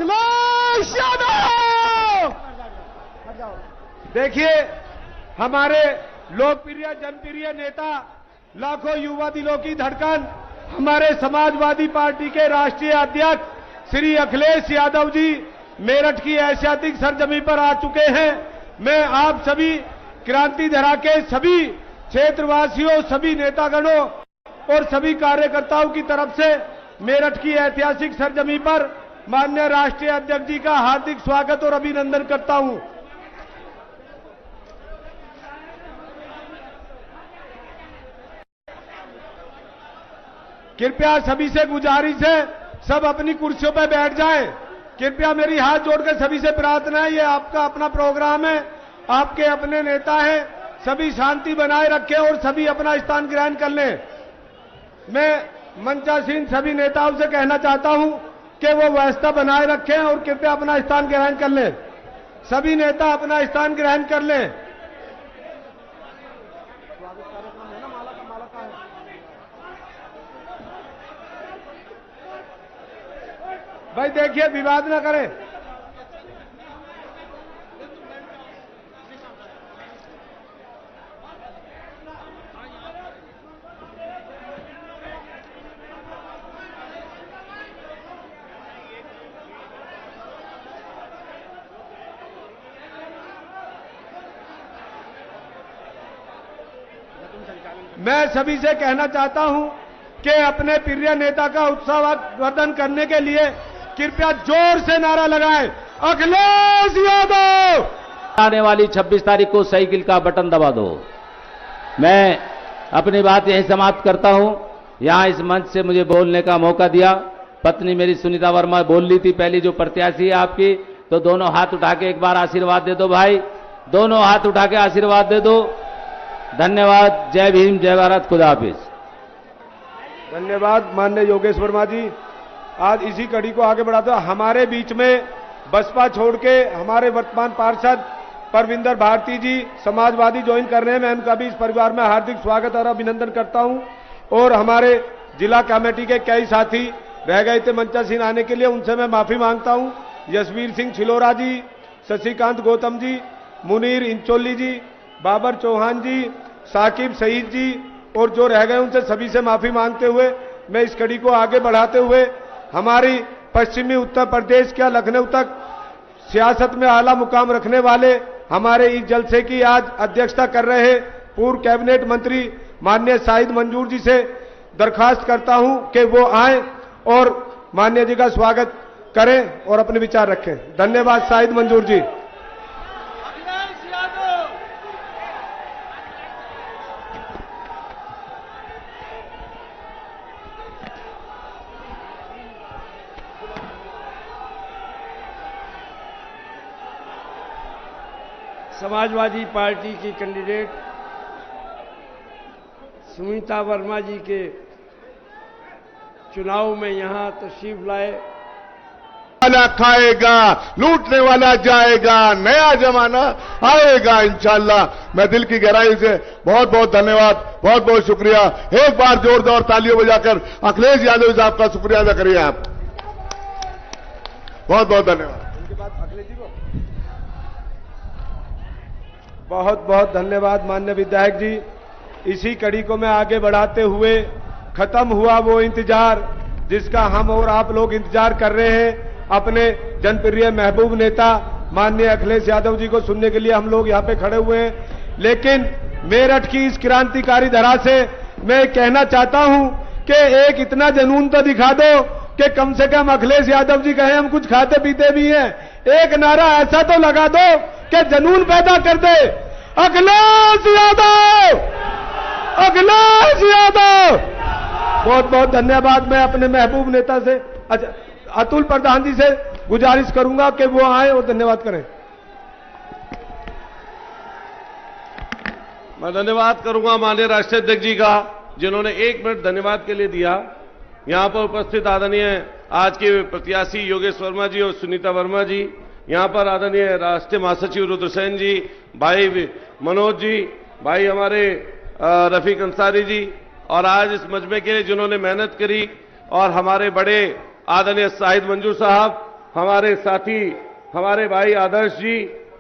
अखिलेश यादव। देखिए, हमारे लोकप्रिय जनप्रिय नेता, लाखों युवा दिलों की धड़कन, हमारे समाजवादी पार्टी के राष्ट्रीय अध्यक्ष श्री अखिलेश यादव जी मेरठ की ऐतिहासिक सरजमी पर आ चुके हैं। मैं आप सभी क्रांति धरा के सभी क्षेत्रवासियों, सभी नेतागणों और सभी कार्यकर्ताओं की तरफ से मेरठ की ऐतिहासिक सरजमी पर माननीय राष्ट्रीय अध्यक्ष जी का हार्दिक स्वागत और अभिनंदन करता हूं। कृपया सभी से गुजारिश है, सब अपनी कुर्सियों पर बैठ जाएं। कृपया मेरी हाथ जोड़कर सभी से प्रार्थना है, ये आपका अपना प्रोग्राम है, आपके अपने नेता हैं, सभी शांति बनाए रखें और सभी अपना स्थान ग्रहण कर लें। मैं मंचासीन सभी नेताओं से कहना चाहता हूं कि वो व्यवस्था बनाए रखें और कृपया अपना स्थान ग्रहण कर लें। सभी नेता अपना स्थान ग्रहण कर लें। भाई देखिए, विवाद न करें। मैं सभी से कहना चाहता हूं कि अपने प्रिय नेता का उत्साहवर्धन करने के लिए कृपया जोर से नारा लगाएं, अखिलेश यादव। आने वाली 26 तारीख को साइकिल का बटन दबा दो। मैं अपनी बात यहीं समाप्त करता हूं। यहां इस मंच से मुझे बोलने का मौका दिया पत्नी मेरी सुनीता वर्मा बोल ली थी, पहली जो प्रत्याशी है आपकी, तो दोनों हाथ उठा के एक बार आशीर्वाद दे दो भाई, दोनों हाथ उठा के आशीर्वाद दे दो। धन्यवाद। जय भीम, जय भारत, खुदा हाफिज। धन्यवाद माननीय योगेश वर्मा जी। आज इसी कड़ी को आगे बढ़ाते हुए हमारे बीच में बसपा छोड़ के हमारे वर्तमान पार्षद परविंदर भारती जी समाजवादी ज्वाइन कर रहे हैं। मैं उनका भी इस परिवार में हार्दिक स्वागत और अभिनंदन करता हूं। और हमारे जिला कमेटी के कई साथी रह गए थे मंचासीन आने के लिए, उनसे मैं माफी मांगता हूं। यशवीर सिंह छिलोरा जी, शशिकांत गौतम जी, मुनीर इंचोली जी, बाबर चौहान जी, साकिब सईद जी और जो रह गए उनसे सभी से माफी मांगते हुए मैं इस कड़ी को आगे बढ़ाते हुए हमारी पश्चिमी उत्तर प्रदेश क्या लखनऊ तक सियासत में आला मुकाम रखने वाले हमारे इस जलसे की आज अध्यक्षता कर रहे पूर्व कैबिनेट मंत्री माननीय शाहिद मंजूर जी से दरखास्त करता हूं कि वो आए और माननीय जी का स्वागत करें और अपने विचार रखें। धन्यवाद शाहिद मंजूर जी। समाजवादी पार्टी की कैंडिडेट सुनीता वर्मा जी के चुनाव में यहां तशरीफ लाए। वाला खाएगा, लूटने वाला जाएगा, नया जमाना आएगा इंशाअल्लाह। मैं दिल की गहराई से बहुत बहुत धन्यवाद, बहुत बहुत शुक्रिया। एक बार जोरदार तालियों बजाकर अखिलेश यादव साहब का शुक्रिया अदा करिए आप। बहुत बहुत धन्यवाद। बहुत बहुत धन्यवाद माननीय विधायक जी। इसी कड़ी को मैं आगे बढ़ाते हुए खत्म हुआ वो इंतजार जिसका हम और आप लोग इंतजार कर रहे हैं। अपने जनप्रिय महबूब नेता माननीय अखिलेश यादव जी को सुनने के लिए हम लोग यहां पे खड़े हुए हैं। लेकिन मेरठ की इस क्रांतिकारी धरा से मैं कहना चाहता हूं कि एक इतना जुनून तो दिखा दो कि कम से कम अखिलेश यादव जी कहें हम कुछ खाते पीते भी हैं। एक नारा ऐसा तो लगा दो कि जुनून पैदा कर दे, अखिलेश यादव, अखिलेश यादव। बहुत बहुत धन्यवाद। मैं अपने महबूब नेता से अतुल प्रधान जी से गुजारिश करूंगा कि वो आए और धन्यवाद करें। मैं धन्यवाद करूंगा माननीय राष्ट्रीय अध्यक्ष जी का, जिन्होंने 1 मिनट धन्यवाद के लिए दिया। यहां पर उपस्थित आदरणीय आज के प्रत्याशी योगेश वर्मा जी और सुनीता वर्मा जी, यहां पर आदरणीय राष्ट्रीय महासचिव रुद्रसेन जी, भाई मनोज जी, भाई हमारे रफीक अंसारी जी, और आज इस मजमे के लिए जिन्होंने मेहनत करी, और हमारे बड़े आदरणीय शाहिद मंजूर साहब हमारे साथी, हमारे भाई आदर्श जी,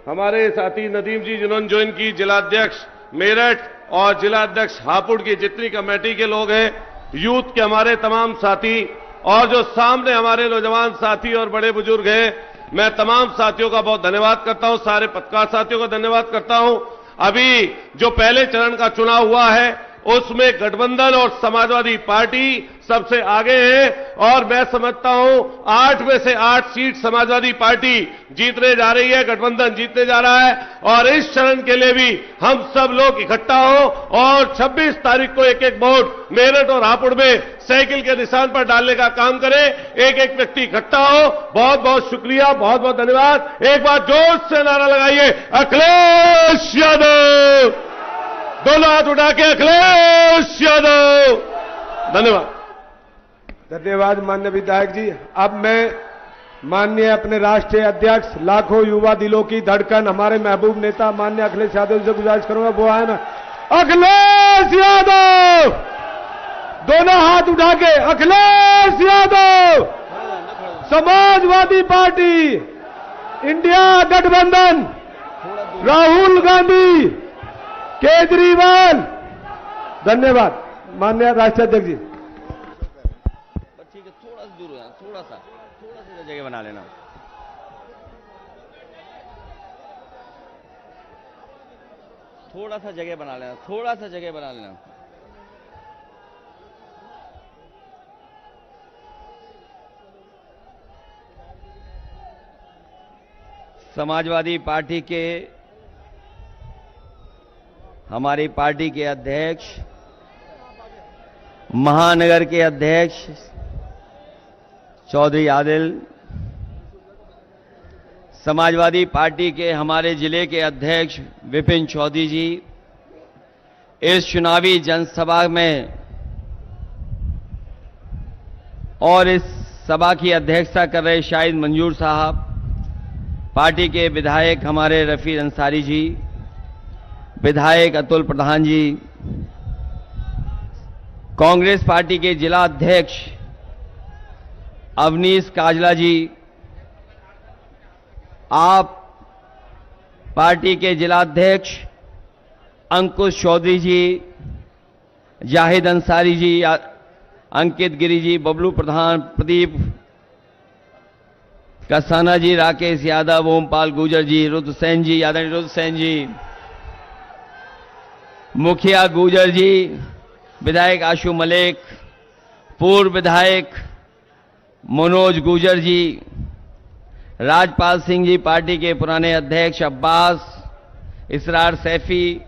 हमारे साथी नदीम जी जिन्होंने ज्वाइन की, जिलाध्यक्ष मेरठ और जिलाध्यक्ष हापुड़ की जितनी कमेटी के लोग हैं, यूथ के हमारे तमाम साथी और जो सामने हमारे नौजवान साथी और बड़े बुजुर्ग हैं, मैं तमाम साथियों का बहुत धन्यवाद करता हूं, सारे पत्रकार साथियों का धन्यवाद करता हूं। अभी जो पहले चरण का चुनाव हुआ है उसमें गठबंधन और समाजवादी पार्टी सबसे आगे है और मैं समझता हूं 8 में से 8 सीट समाजवादी पार्टी जीतने जा रही है, गठबंधन जीतने जा रहा है। और इस चरण के लिए भी हम सब लोग इकट्ठा हो और 26 तारीख को एक एक वोट मेरठ और हापुड़ में साइकिल के निशान पर डालने का काम करें। एक एक व्यक्ति इकट्ठा हो। बहुत बहुत शुक्रिया, बहुत बहुत धन्यवाद। एक बार जोर से नारा लगाइए, अखिलेश यादव। दोनों हाथ उठा के अखिलेश यादव। धन्यवाद। धन्यवाद माननीय विधायक जी। अब मैं माननीय अपने राष्ट्रीय अध्यक्ष, लाखों युवा दिलों की धड़कन, हमारे महबूब नेता माननीय अखिलेश यादव से गुजारिश करूंगा, वो आए ना। अखिलेश यादव, दोनों हाथ उठा के अखिलेश यादव, समाजवादी पार्टी, इंडिया गठबंधन, राहुल गांधी, केजरीवाल। धन्यवाद माननीय राष्ट्रीय अध्यक्ष जी। ठीक है, थोड़ा सा दूर हो जाना, थोड़ा सा जगह बना लेना। थोड़ा सा जगह बना लेना, थोड़ा सा जगह बना लेना। समाजवादी पार्टी के, हमारी पार्टी के अध्यक्ष, महानगर के अध्यक्ष चौधरी आदिल, समाजवादी पार्टी के हमारे जिले के अध्यक्ष विपिन चौधरी जी, इस चुनावी जनसभा में और इस सभा की अध्यक्षता कर रहे शाहिद मंजूर साहब, पार्टी के विधायक हमारे रफी अंसारी जी, विधायक अतुल प्रधान जी, कांग्रेस पार्टी के जिला अध्यक्ष अवनीश काजला जी, आप पार्टी के जिला अध्यक्ष अंकुश चौधरी जी, जाहिद अंसारी जी, अंकित गिरी जी, बबलू प्रधान, प्रदीप कसाना जी, राकेश यादव, ओमपाल गुजर जी, रुद्रसेन जी, आदरणीय रुद्रसेन जी, मुखिया गुजर जी, विधायक आशु मलिक, पूर्व विधायक मनोज गुजर जी, राजपाल सिंह जी, पार्टी के पुराने अध्यक्ष अब्बास, इसरार सैफी,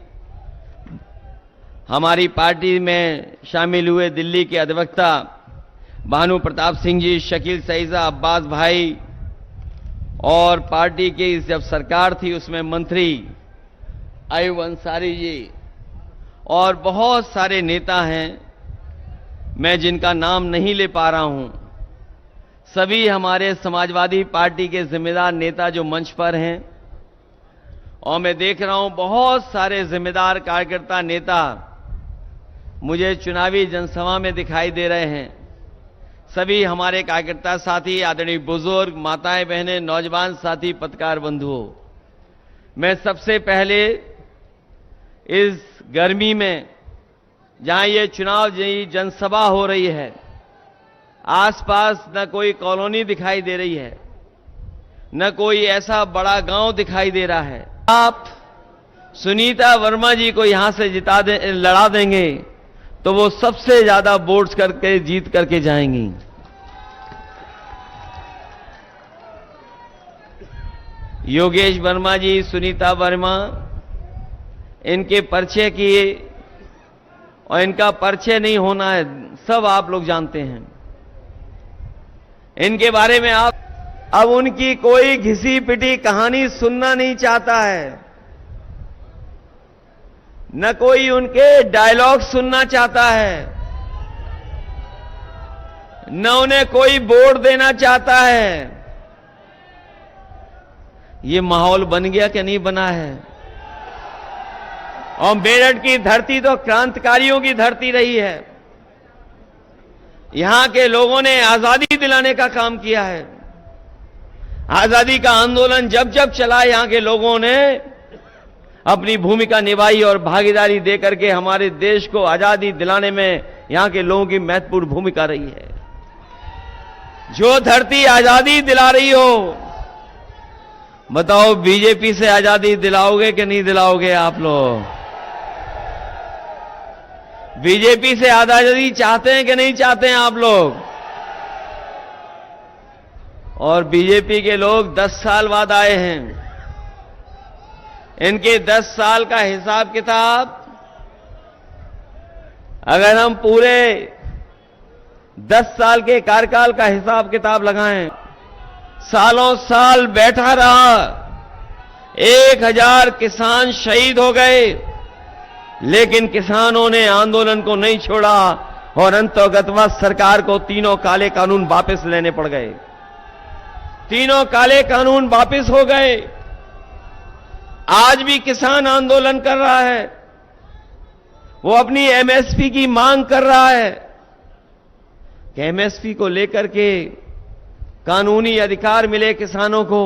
हमारी पार्टी में शामिल हुए दिल्ली के अधिवक्ता भानु प्रताप सिंह जी, शकील सईसा, अब्बास भाई, और पार्टी की जब सरकार थी उसमें मंत्री अयूब अंसारी जी, और बहुत सारे नेता हैं मैं जिनका नाम नहीं ले पा रहा हूं। सभी हमारे समाजवादी पार्टी के जिम्मेदार नेता जो मंच पर हैं, और मैं देख रहा हूं बहुत सारे जिम्मेदार कार्यकर्ता नेता मुझे चुनावी जनसभा में दिखाई दे रहे हैं। सभी हमारे कार्यकर्ता साथी, आदरणीय बुजुर्ग, माताएं बहनें, नौजवान साथी, पत्रकार बंधुओं, मैं सबसे पहले इस गर्मी में जहां ये चुनाव जनसभा हो रही है, आसपास न कोई कॉलोनी दिखाई दे रही है, न कोई ऐसा बड़ा गांव दिखाई दे रहा है। आप सुनीता वर्मा जी को यहां से लड़ा देंगे तो वो सबसे ज्यादा वोट्स करके जीत करके जाएंगी। योगेश वर्मा जी, सुनीता वर्मा, इनके परिचय किए और इनका परिचय नहीं होना है, सब आप लोग जानते हैं इनके बारे में। आप अब उनकी कोई घिसी पिटी कहानी सुनना नहीं चाहता है, न कोई उनके डायलॉग सुनना चाहता है, न उन्हें कोई वोट देना चाहता है। ये माहौल बन गया कि नहीं बना है? और मेरठ की धरती तो क्रांतिकारियों की धरती रही है। यहां के लोगों ने आजादी दिलाने का काम किया है। आजादी का आंदोलन जब जब चला, यहां के लोगों ने अपनी भूमिका निभाई और भागीदारी देकर के हमारे देश को आजादी दिलाने में यहां के लोगों की महत्वपूर्ण भूमिका रही है। जो धरती आजादी दिला रही हो, बताओ बीजेपी से आजादी दिलाओगे कि नहीं दिलाओगे आप लोग? बीजेपी से आजादी चाहते हैं कि नहीं चाहते हैं आप लोग? और बीजेपी के लोग 10 साल बाद आए हैं। इनके 10 साल का हिसाब किताब अगर हम पूरे 10 साल के कार्यकाल का हिसाब किताब लगाएं, सालों साल बैठा रहा, 1000 किसान शहीद हो गए, लेकिन किसानों ने आंदोलन को नहीं छोड़ा और अंतर्गतवा सरकार को तीनों काले कानून वापस लेने पड़ गए। तीनों काले कानून वापस हो गए। आज भी किसान आंदोलन कर रहा है, वो अपनी एमएसपी की मांग कर रहा है कि एमएसपी को लेकर के कानूनी अधिकार मिले किसानों को,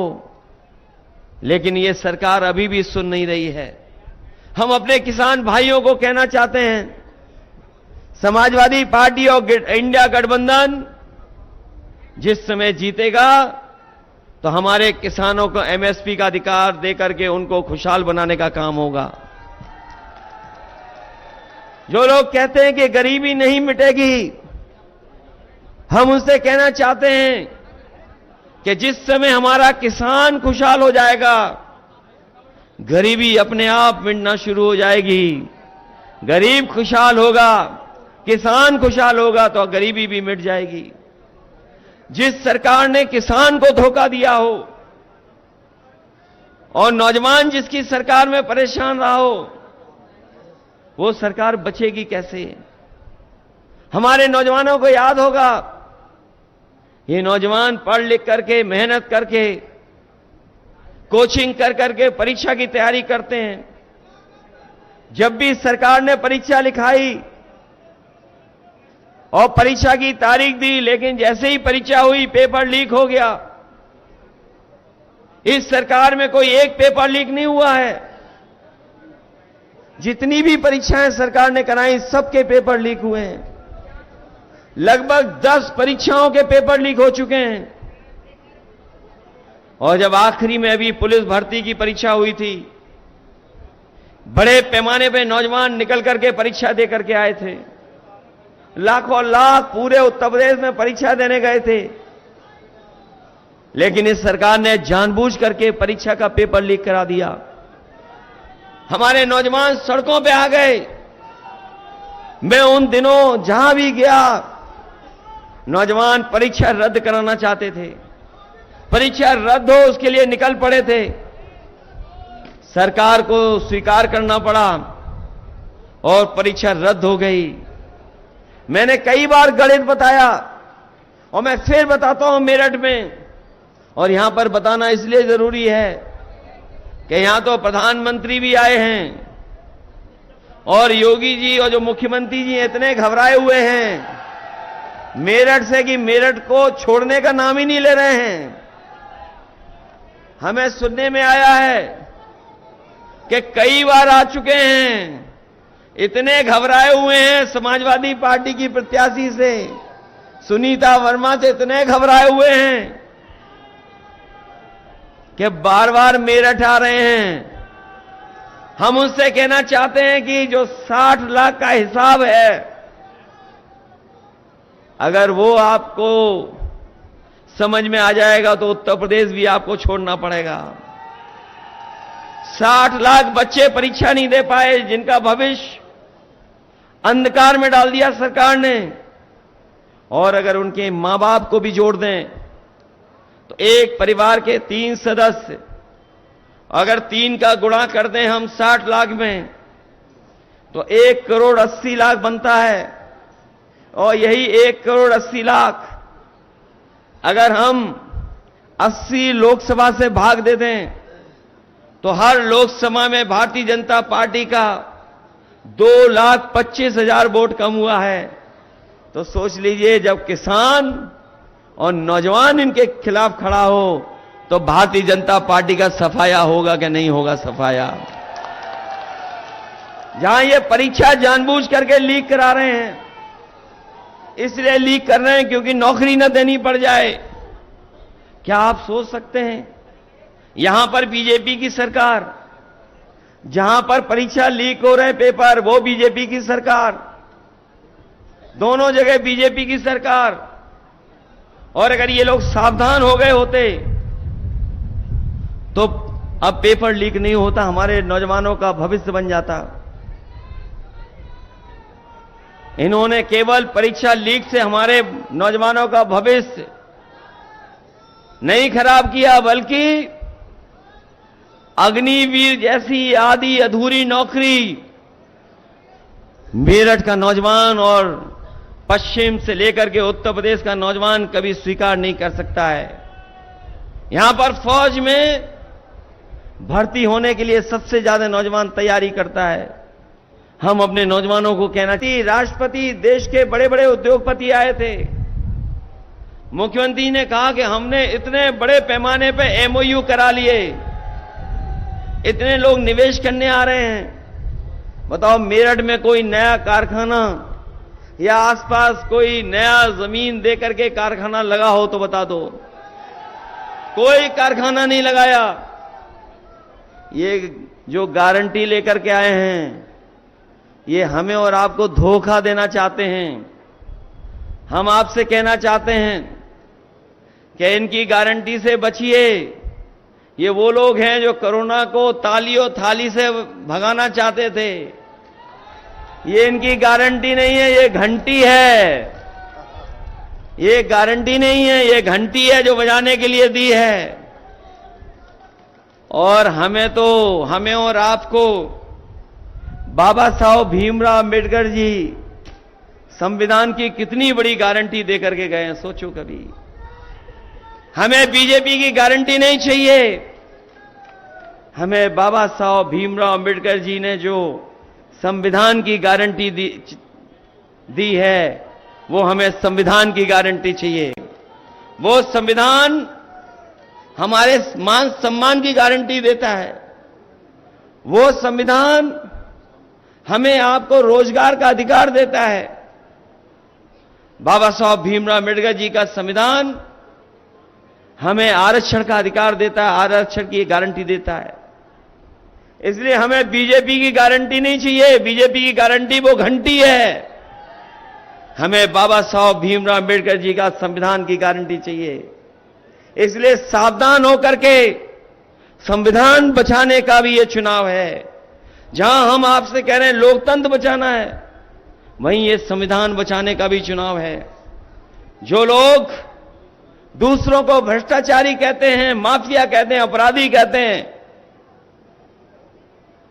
लेकिन ये सरकार अभी भी सुन नहीं रही है। हम अपने किसान भाइयों को कहना चाहते हैं, समाजवादी पार्टी और इंडिया गठबंधन जिस समय जीतेगा तो हमारे किसानों को एमएसपी का अधिकार देकर के उनको खुशहाल बनाने का काम होगा। जो लोग कहते हैं कि गरीबी नहीं मिटेगी, हम उनसे कहना चाहते हैं कि जिस समय हमारा किसान खुशहाल हो जाएगा, गरीबी अपने आप मिटना शुरू हो जाएगी। गरीब खुशहाल होगा, किसान खुशहाल होगा तो गरीबी भी मिट जाएगी। जिस सरकार ने किसान को धोखा दिया हो और नौजवान जिसकी सरकार में परेशान रहा हो, वो सरकार बचेगी कैसे? हमारे नौजवानों को याद होगा, ये नौजवान पढ़ लिख करके, मेहनत करके, कोचिंग कर करके परीक्षा की तैयारी करते हैं। जब भी सरकार ने परीक्षा लिखाई और परीक्षा की तारीख दी, लेकिन जैसे ही परीक्षा हुई पेपर लीक हो गया। इस सरकार में कोई एक पेपर लीक नहीं हुआ है। जितनी भी परीक्षाएं सरकार ने कराई, सबके पेपर लीक हुए हैं। लगभग 10 परीक्षाओं के पेपर लीक हो चुके हैं। और जब आखिरी में अभी पुलिस भर्ती की परीक्षा हुई थी, बड़े पैमाने पे नौजवान निकल करके परीक्षा दे करके आए थे। लाखों लाख पूरे उत्तर प्रदेश में परीक्षा देने गए थे, लेकिन इस सरकार ने जानबूझ करके परीक्षा का पेपर लीक करा दिया। हमारे नौजवान सड़कों पे आ गए। मैं उन दिनों जहां भी गया, नौजवान परीक्षा रद्द कराना चाहते थे। परीक्षा रद्द हो उसके लिए निकल पड़े थे। सरकार को स्वीकार करना पड़ा और परीक्षा रद्द हो गई। मैंने कई बार गणित बताया और मैं फिर बताता हूं मेरठ में, और यहां पर बताना इसलिए जरूरी है कि यहां तो प्रधानमंत्री भी आए हैं और योगी जी और जो मुख्यमंत्री जी इतने घबराए हुए हैं मेरठ से कि मेरठ को छोड़ने का नाम ही नहीं ले रहे हैं। हमें सुनने में आया है कि कई बार आ चुके हैं, इतने घबराए हुए हैं समाजवादी पार्टी की प्रत्याशी से, सुनीता वर्मा से इतने घबराए हुए हैं कि बार बार मेरठ आ रहे हैं। हम उनसे कहना चाहते हैं कि जो 60 लाख का हिसाब है, अगर वो आपको समझ में आ जाएगा तो उत्तर प्रदेश भी आपको छोड़ना पड़ेगा। 60 लाख बच्चे परीक्षा नहीं दे पाए, जिनका भविष्य अंधकार में डाल दिया सरकार ने। और अगर उनके मां बाप को भी जोड़ दें तो एक परिवार के 3 सदस्य, अगर 3 का गुणा कर दें हम 60 लाख में, तो 1 करोड़ 80 लाख बनता है। और यही 1 करोड़ 80 लाख अगर हम 80 लोकसभा से भाग दे दें तो हर लोकसभा में भारतीय जनता पार्टी का 2,25,000 वोट कम हुआ है। तो सोच लीजिए, जब किसान और नौजवान इनके खिलाफ खड़ा हो तो भारतीय जनता पार्टी का सफाया होगा कि नहीं होगा सफाया। जहां ये परीक्षा जानबूझ करके लीक करा रहे हैं, इसलिए लीक कर रहे हैं क्योंकि नौकरी न देनी पड़ जाए। क्या आप सोच सकते हैं, यहां पर बीजेपी की सरकार, जहां पर परीक्षा लीक हो रहे पेपर, वो बीजेपी की सरकार, दोनों जगह बीजेपी की सरकार। और अगर ये लोग सावधान हो गए होते तो अब पेपर लीक नहीं होता, हमारे नौजवानों का भविष्य बन जाता। इन्होंने केवल परीक्षा लीक से हमारे नौजवानों का भविष्य नहीं खराब किया, बल्कि अग्निवीर जैसी आधी अधूरी नौकरी मेरठ का नौजवान और पश्चिम से लेकर के उत्तर प्रदेश का नौजवान कभी स्वीकार नहीं कर सकता है। यहां पर फौज में भर्ती होने के लिए सबसे ज्यादा नौजवान तैयारी करता है। हम अपने नौजवानों को कहना चाहिए, राष्ट्रपति, देश के बड़े बड़े उद्योगपति आए थे, मुख्यमंत्री ने कहा कि हमने इतने बड़े पैमाने पे एमओयू करा लिए, इतने लोग निवेश करने आ रहे हैं। बताओ, मेरठ में कोई नया कारखाना या आसपास कोई नया जमीन दे करके कारखाना लगा हो तो बता दो। कोई कारखाना नहीं लगाया। ये जो गारंटी लेकर के आए हैं, ये हमें और आपको धोखा देना चाहते हैं। हम आपसे कहना चाहते हैं कि इनकी गारंटी से बचिए। ये वो लोग हैं जो कोरोना को तालियों थाली से भगाना चाहते थे। ये इनकी गारंटी नहीं है, ये घंटी है। ये गारंटी नहीं है, ये घंटी है जो बजाने के लिए दी है। और हमें और आपको बाबा साहब भीमराव अंबेडकर जी संविधान की कितनी बड़ी गारंटी देकर के गए हैं, सोचो कभी। हमें बीजेपी की गारंटी नहीं चाहिए। हमें बाबा साहब भीमराव अंबेडकर जी ने जो संविधान की गारंटी दी है, वो हमें संविधान की गारंटी चाहिए। वो संविधान हमारे मान सम्मान की गारंटी देता है। वो संविधान हमें आपको रोजगार का अधिकार देता है। बाबा साहब भीमराव अंबेडकर जी का संविधान हमें आरक्षण का अधिकार देता है, आरक्षण की गारंटी देता है। इसलिए हमें बीजेपी की गारंटी नहीं चाहिए। बीजेपी की गारंटी वो घंटी है। हमें बाबा साहब भीमराव अंबेडकर जी का संविधान की गारंटी चाहिए। इसलिए सावधान होकर के संविधान बचाने का भी ये चुनाव है। जहां हम आपसे कह रहे हैं लोकतंत्र बचाना है, वहीं ये संविधान बचाने का भी चुनाव है। जो लोग दूसरों को भ्रष्टाचारी कहते हैं, माफिया कहते हैं, अपराधी कहते हैं,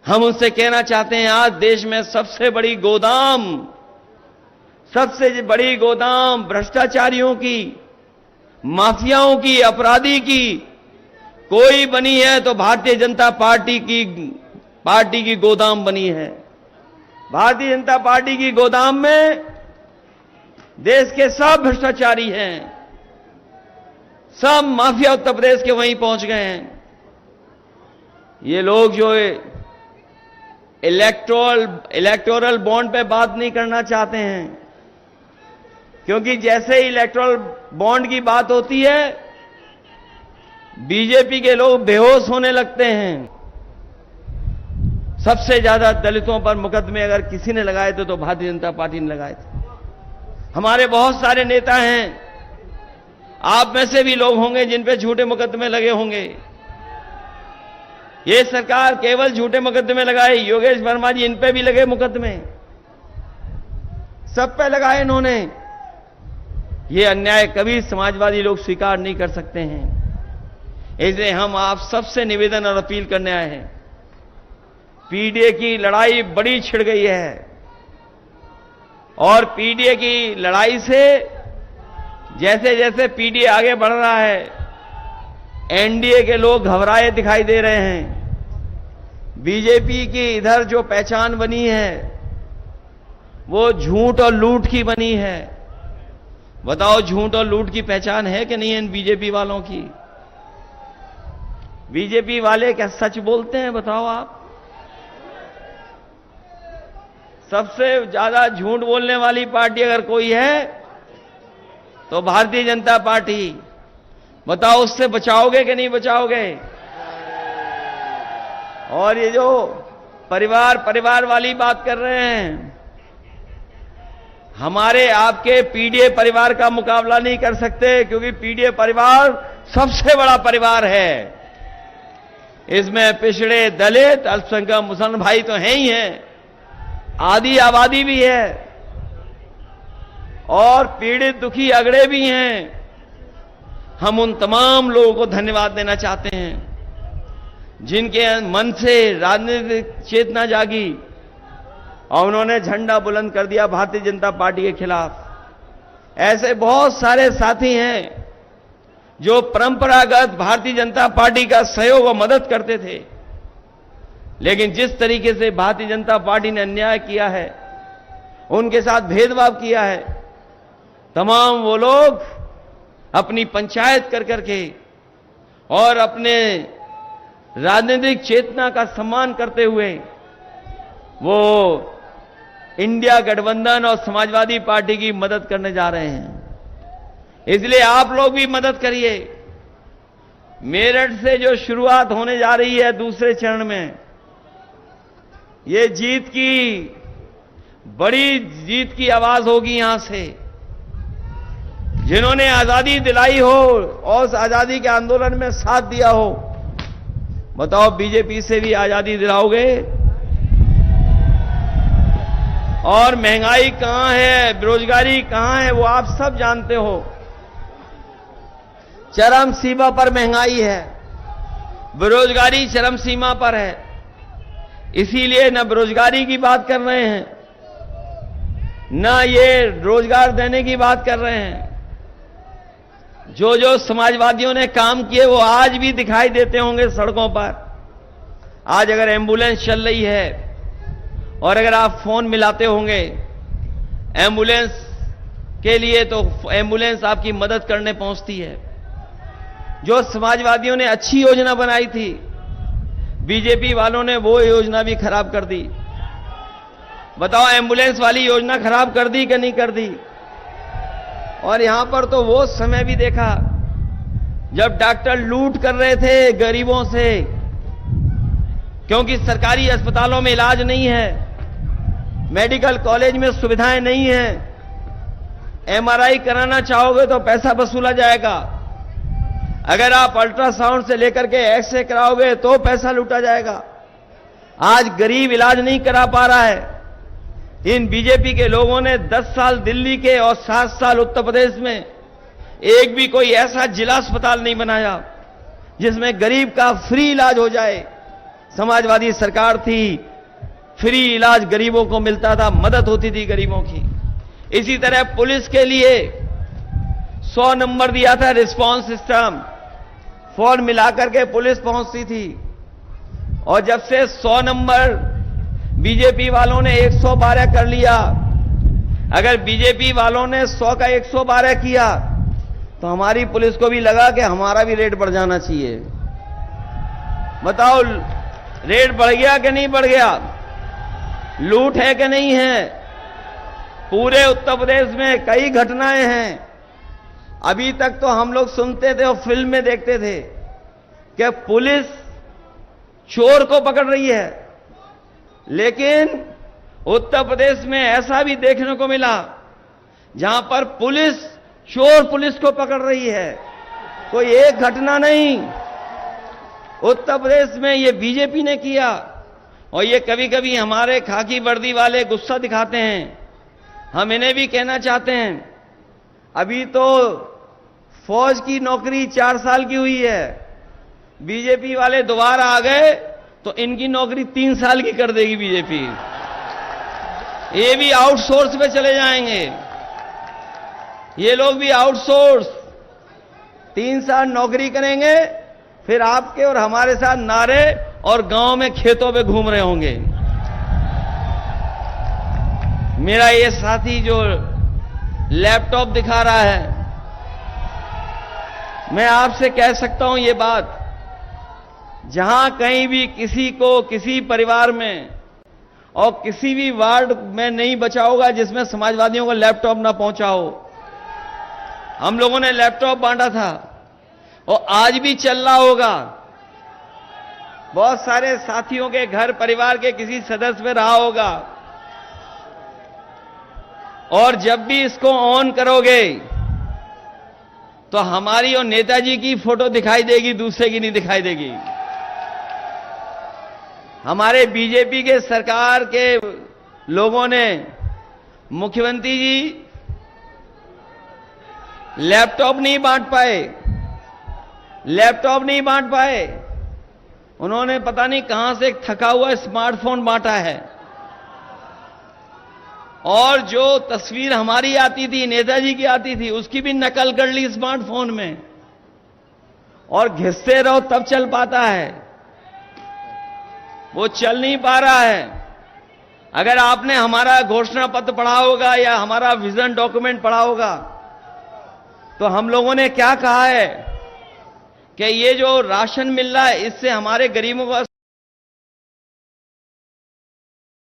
हम उनसे कहना चाहते हैं, आज देश में सबसे बड़ी गोदाम भ्रष्टाचारियों की, माफियाओं की, अपराधी की कोई बनी है तो भारतीय जनता पार्टी की गोदाम बनी है। भारतीय जनता पार्टी की गोदाम में देश के सब भ्रष्टाचारी हैं, सब माफिया उत्तर प्रदेश के वहीं पहुंच गए हैं। ये लोग जो इलेक्टोरल बॉन्ड पे बात नहीं करना चाहते हैं, क्योंकि जैसे ही इलेक्टोरल बॉन्ड की बात होती है, बीजेपी के लोग बेहोश होने लगते हैं। सबसे ज्यादा दलितों पर मुकदमे अगर किसी ने लगाए थे तो भारतीय जनता पार्टी ने लगाए थे। हमारे बहुत सारे नेता हैं, आप में से भी लोग होंगे जिन पे झूठे मुकदमे लगे होंगे। ये सरकार केवल झूठे मुकदमे लगाए, योगेश वर्मा जी, इन पे भी लगे मुकदमे, सब पे लगाए इन्होंने। ये अन्याय कभी समाजवादी लोग स्वीकार नहीं कर सकते हैं। इसलिए हम आप सबसे निवेदन और अपील करने आए हैं। पीडीए की लड़ाई बड़ी छिड़ गई है और पीडीए की लड़ाई से जैसे जैसे पीडीए आगे बढ़ रहा है, एनडीए के लोग घबराए दिखाई दे रहे हैं। बीजेपी की इधर जो पहचान बनी है वो झूठ और लूट की बनी है। बताओ, झूठ और लूट की पहचान है कि नहीं है इन बीजेपी वालों की? बीजेपी वाले क्या सच बोलते हैं? बताओ आप। सबसे ज्यादा झूठ बोलने वाली पार्टी अगर कोई है तो भारतीय जनता पार्टी। बताओ उससे बचाओगे कि नहीं बचाओगे? और ये जो परिवार वाली बात कर रहे हैं, हमारे आपके पीडीए परिवार का मुकाबला नहीं कर सकते, क्योंकि पीडीए परिवार सबसे बड़ा परिवार है। इसमें पिछड़े, दलित, अल्पसंख्यक मुसलमान भाई तो हैं ही हैं, आधी आबादी भी है और पीड़ित दुखी अगड़े भी हैं। हम उन तमाम लोगों को धन्यवाद देना चाहते हैं जिनके मन से राजनीतिक चेतना जागी और उन्होंने झंडा बुलंद कर दिया भारतीय जनता पार्टी के खिलाफ। ऐसे बहुत सारे साथी हैं जो परंपरागत भारतीय जनता पार्टी का सहयोग और मदद करते थे, लेकिन जिस तरीके से भारतीय जनता पार्टी ने अन्याय किया है, उनके साथ भेदभाव किया है, तमाम वो लोग अपनी पंचायत कर करके और अपने राजनीतिक चेतना का सम्मान करते हुए वो इंडिया गठबंधन और समाजवादी पार्टी की मदद करने जा रहे हैं। इसलिए आप लोग भी मदद करिए। मेरठ से जो शुरुआत होने जा रही है दूसरे चरण में, ये जीत की, बड़ी जीत की आवाज होगी यहां से। जिन्होंने आजादी दिलाई हो और उस आजादी के आंदोलन में साथ दिया हो, बताओ बीजेपी से भी आजादी दिलाओगे? और महंगाई कहां है, बेरोजगारी कहां है, वो आप सब जानते हो। चरम सीमा पर महंगाई है, बेरोजगारी चरम सीमा पर है। इसीलिए न बेरोजगारी की बात कर रहे हैं, न ये रोजगार देने की बात कर रहे हैं। जो जो समाजवादियों ने काम किए वो आज भी दिखाई देते होंगे सड़कों पर। आज अगर एम्बुलेंस चल रही है और अगर आप फोन मिलाते होंगे एम्बुलेंस के लिए, तो एम्बुलेंस आपकी मदद करने पहुंचती है। जो समाजवादियों ने अच्छी योजना बनाई थी, बीजेपी वालों ने वो योजना भी खराब कर दी। बताओ एम्बुलेंस वाली योजना खराब कर दी कि नहीं कर दी? और यहां पर तो वो समय भी देखा जब डॉक्टर लूट कर रहे थे गरीबों से, क्योंकि सरकारी अस्पतालों में इलाज नहीं है, मेडिकल कॉलेज में सुविधाएं नहीं है। एमआरआई कराना चाहोगे तो पैसा वसूला जाएगा, अगर आप अल्ट्रासाउंड से लेकर के एक्सरे कराओगे तो पैसा लूटा जाएगा। आज गरीब इलाज नहीं करा पा रहा है। इन बीजेपी के लोगों ने 10 साल दिल्ली के और 7 साल उत्तर प्रदेश में एक भी कोई ऐसा जिला अस्पताल नहीं बनाया जिसमें गरीब का फ्री इलाज हो जाए। समाजवादी सरकार थी, फ्री इलाज गरीबों को मिलता था, मदद होती थी गरीबों की। इसी तरह पुलिस के लिए 100 नंबर दिया था रिस्पांस सिस्टम, फोन मिलाकर के पुलिस पहुंचती थी। और जब से 100 नंबर बीजेपी वालों ने 112 कर लिया, अगर बीजेपी वालों ने 100 का 112 किया तो हमारी पुलिस को भी लगा कि हमारा भी रेट बढ़ जाना चाहिए। बताओ रेट बढ़ गया कि नहीं बढ़ गया? लूट है कि नहीं है? पूरे उत्तर प्रदेश में कई घटनाएं हैं। अभी तक तो हम लोग सुनते थे और फिल्म में देखते थे कि पुलिस चोर को पकड़ रही है, लेकिन उत्तर प्रदेश में ऐसा भी देखने को मिला जहां पर पुलिस चोर पुलिस को पकड़ रही है। कोई एक घटना नहीं, उत्तर प्रदेश में ये बीजेपी ने किया। और ये कभी कभी हमारे खाकी वर्दी वाले गुस्सा दिखाते हैं, हम इन्हें भी कहना चाहते हैं, अभी तो फौज की नौकरी 4 साल की हुई है, बीजेपी वाले दोबारा आ गए तो इनकी नौकरी 3 साल की कर देगी बीजेपी। ये भी आउटसोर्स पे चले जाएंगे, ये लोग भी आउटसोर्स 3 साल नौकरी करेंगे, फिर आपके और हमारे साथ नारे और गांव में खेतों पे घूम रहे होंगे। मेरा ये साथी जो लैपटॉप दिखा रहा है, मैं आपसे कह सकता हूं ये बात जहां कहीं भी किसी को, किसी परिवार में और किसी भी वार्ड में नहीं बचा होगा जिसमें समाजवादियों को लैपटॉप ना पहुंचा हो। हम लोगों ने लैपटॉप बांटा था और आज भी चल रहा होगा। बहुत सारे साथियों के घर परिवार के किसी सदस्य में रहा होगा। और जब भी इसको ऑन करोगे तो हमारी और नेताजी की फोटो दिखाई देगी, दूसरे की नहीं दिखाई देगी। हमारे बीजेपी के सरकार के लोगों ने, मुख्यमंत्री जी लैपटॉप नहीं बांट पाए, लैपटॉप नहीं बांट पाए। उन्होंने पता नहीं कहां से एक थका हुआ स्मार्टफोन बांटा है। और जो तस्वीर हमारी आती थी, नेताजी की आती थी, उसकी भी नकल कर ली स्मार्टफोन में। और घिसते रहो तब चल पाता है, वो चल नहीं पा रहा है। अगर आपने हमारा घोषणा पत्र पढ़ा होगा या हमारा विजन डॉक्यूमेंट पढ़ा होगा तो हम लोगों ने क्या कहा है कि ये जो राशन मिल रहा है इससे हमारे गरीबों का